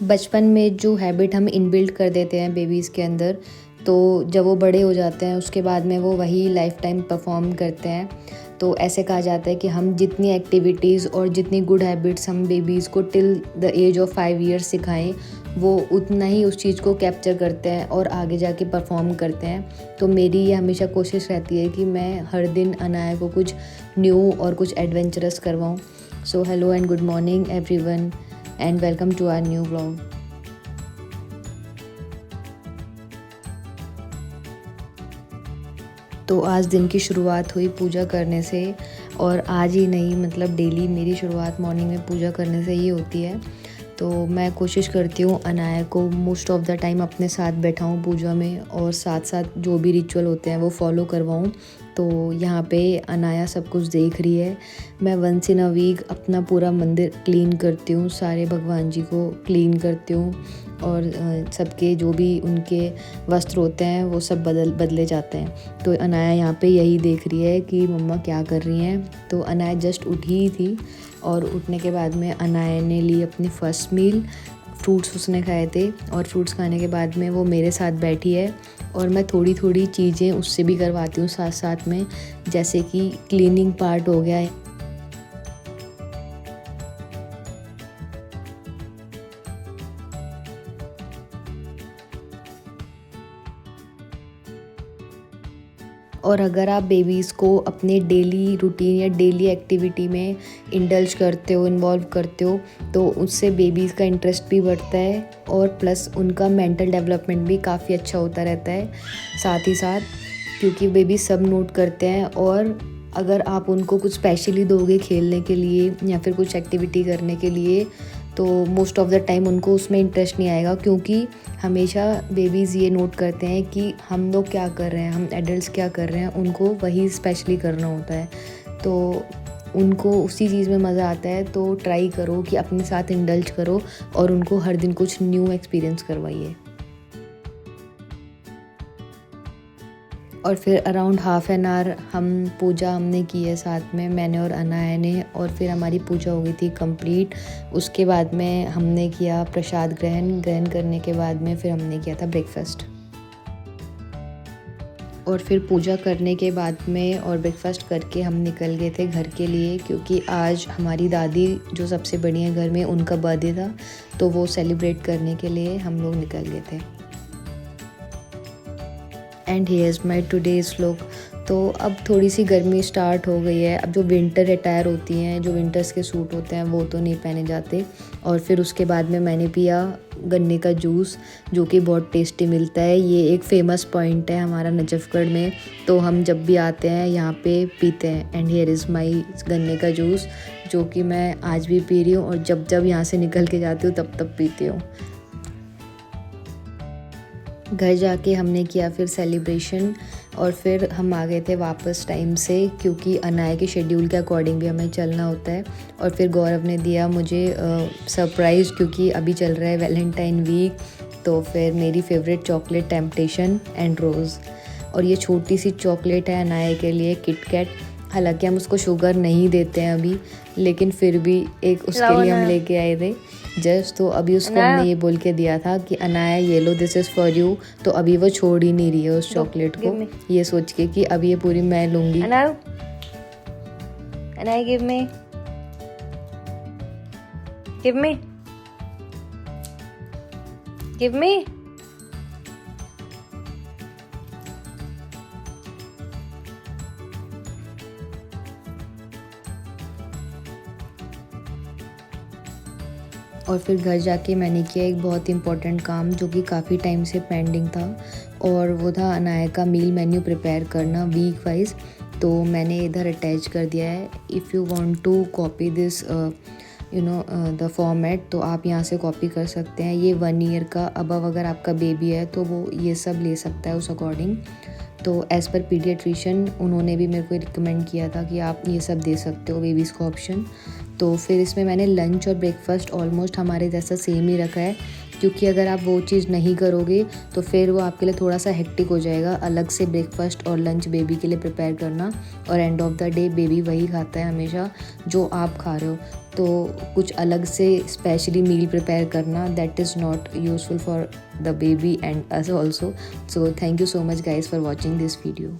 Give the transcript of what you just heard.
बचपन में जो हैबिट हम इनबिल्ट कर देते हैं बेबीज़ के अंदर, तो जब वो बड़े हो जाते हैं उसके बाद में वो वही लाइफ टाइम परफॉर्म करते हैं। तो ऐसे कहा जाता है कि हम जितनी एक्टिविटीज़ और जितनी गुड हैबिट्स हम बेबीज़ को till the age of 5 years सिखाएं, वो उतना ही उस चीज़ को कैप्चर करते हैं और आगे जाके परफॉर्म करते हैं। तो मेरी ये हमेशा कोशिश रहती है कि मैं हर दिन अनाया को कुछ न्यू और कुछ एडवेंचरस करवाऊँ। So hello and good morning everyone and welcome to our new vlog. तो आज दिन की शुरुआत हुई पूजा करने से, और आज ही नहीं मतलब डेली मेरी शुरुआत मॉर्निंग में पूजा करने से ही होती है। तो मैं कोशिश करती हूँ अनाया को मोस्ट ऑफ़ द टाइम अपने साथ बैठाऊँ पूजा में, और साथ साथ जो भी रिचुअल होते हैं वो फॉलो करवाऊँ। तो यहाँ पे अनाया सब कुछ देख रही है। मैं वंस इन अ वीक अपना पूरा मंदिर क्लीन करती हूँ, सारे भगवान जी को क्लीन करती हूँ, और सबके जो भी उनके वस्त्र होते हैं वो सब बदले जाते हैं। तो अनाया यहाँ पे यही देख रही है कि मम्मा क्या कर रही हैं। तो अनाया जस्ट उठी ही थी, और उठने के बाद में अनाया ने ली अपनी फ़र्स्ट मील। फ्रूट्स उसने खाए थे, और फ्रूट्स खाने के बाद में वो मेरे साथ बैठी है, और मैं थोड़ी थोड़ी चीज़ें उससे भी करवाती हूँ साथ साथ में, जैसे कि क्लीनिंग पार्ट हो गया। और अगर आप बेबीज़ को अपने डेली रूटीन या डेली एक्टिविटी में इंडल्ज करते हो, इन्वॉल्व करते हो, तो उससे बेबीज़ का इंटरेस्ट भी बढ़ता है, और प्लस उनका मेंटल डेवलपमेंट भी काफ़ी अच्छा होता रहता है साथ ही साथ, क्योंकि बेबी सब नोट करते हैं। और अगर आप उनको कुछ स्पेशली दोगे खेलने के लिए या फिर कुछ एक्टिविटी करने के लिए, तो मोस्ट ऑफ़ द टाइम उनको उसमें इंटरेस्ट नहीं आएगा, क्योंकि हमेशा बेबीज़ ये नोट करते हैं कि हम लोग क्या कर रहे हैं, हम एडल्ट्स क्या कर रहे हैं, उनको वही स्पेशली करना होता है। तो उनको उसी चीज़ में मज़ा आता है। तो ट्राई करो कि अपने साथ इंडल्ज करो, और उनको हर दिन कुछ न्यू एक्सपीरियंस करवाइए। और फिर अराउंड हाफ़ एन आवर पूजा हमने की है साथ में, मैंने और अनाया ने, और फिर हमारी पूजा हो गई थी कंप्लीट। उसके बाद में हमने किया प्रसाद ग्रहण करने के बाद में फिर हमने किया था ब्रेकफास्ट। और फिर पूजा करने के बाद में और ब्रेकफास्ट करके हम निकल गए थे घर के लिए, क्योंकि आज हमारी दादी जो सबसे बड़ी हैं घर में, उनका बर्थडे था, तो वो सेलिब्रेट करने के लिए हम लोग निकल गए थे। And here's my today's look. तो अब थोड़ी सी गर्मी स्टार्ट हो गई है। अब जो विंटर अटायर होती हैं, जो विंटर्स के सूट होते हैं, वो तो नहीं पहने जाते। और फिर उसके बाद में मैंने पिया गन्ने का जूस, जो कि बहुत टेस्टी मिलता है। ये एक फ़ेमस पॉइंट है हमारा नजफ़गढ़ में, तो हम जब भी आते हैं यहाँ पे पीते हैं। एंड हियर इज़ माई गन्ने का जूस, जो कि मैं आज भी पी रही हूँ, और जब जब यहाँ से निकल के जाती हूँ तब तब पीती हूँ। घर जाके हमने किया फिर सेलिब्रेशन, और फिर हम आ गए थे वापस टाइम से, क्योंकि अनाया के शेड्यूल के अकॉर्डिंग भी हमें चलना होता है। और फिर गौरव ने दिया मुझे सरप्राइज़, क्योंकि अभी चल रहा है वैलेंटाइन वीक, तो फिर मेरी फेवरेट चॉकलेट टेम्पटेशन एंड रोज़। और ये छोटी सी चॉकलेट है अनाया के लिए, किटकैट। हालांकि हम उसको शुगर नहीं देते हैं अभी, लेकिन फिर भी एक उसके लिए हम लेके आए थे जस्ट। तो अभी उसको हमने ये बोल के दिया था कि अनाया ये लो, दिस इज़ फॉर यू। तो अभी वो छोड़ ही नहीं रही है उस चॉकलेट को, ये सोच के कि अब ये पूरी मैं लूँगी। Anaya give me, give me, give me. और फिर घर जाके मैंने किया एक बहुत इम्पॉर्टेंट काम, जो कि काफ़ी टाइम से पेंडिंग था, और वो था अनाया का मील मेन्यू प्रिपेयर करना वीक वाइज। तो मैंने इधर अटैच कर दिया है। If you want to copy this the format, तो आप यहाँ से कॉपी कर सकते हैं। ये 1 ईयर का अबव अगर आपका बेबी है तो वो ये सब ले सकता है उस अकॉर्डिंग। तो एज़ पर पीडियाट्रिशियन उन्होंने भी मेरे को रिकमेंड किया था कि आप ये सब दे सकते हो बेबीज़ को ऑप्शन। तो फिर इसमें मैंने लंच और ब्रेकफास्ट ऑलमोस्ट हमारे जैसा सेम ही रखा है, क्योंकि अगर आप वो चीज़ नहीं करोगे तो फिर वो आपके लिए थोड़ा सा हेक्टिक हो जाएगा, अलग से ब्रेकफास्ट और लंच बेबी के लिए प्रिपेयर करना, और end of the day baby वही खाता है हमेशा जो आप खा रहे हो। तो कुछ अलग से स्पेशली मील प्रिपेयर करना, that is not useful for the baby and us also. So thank you so much guys for watching this video.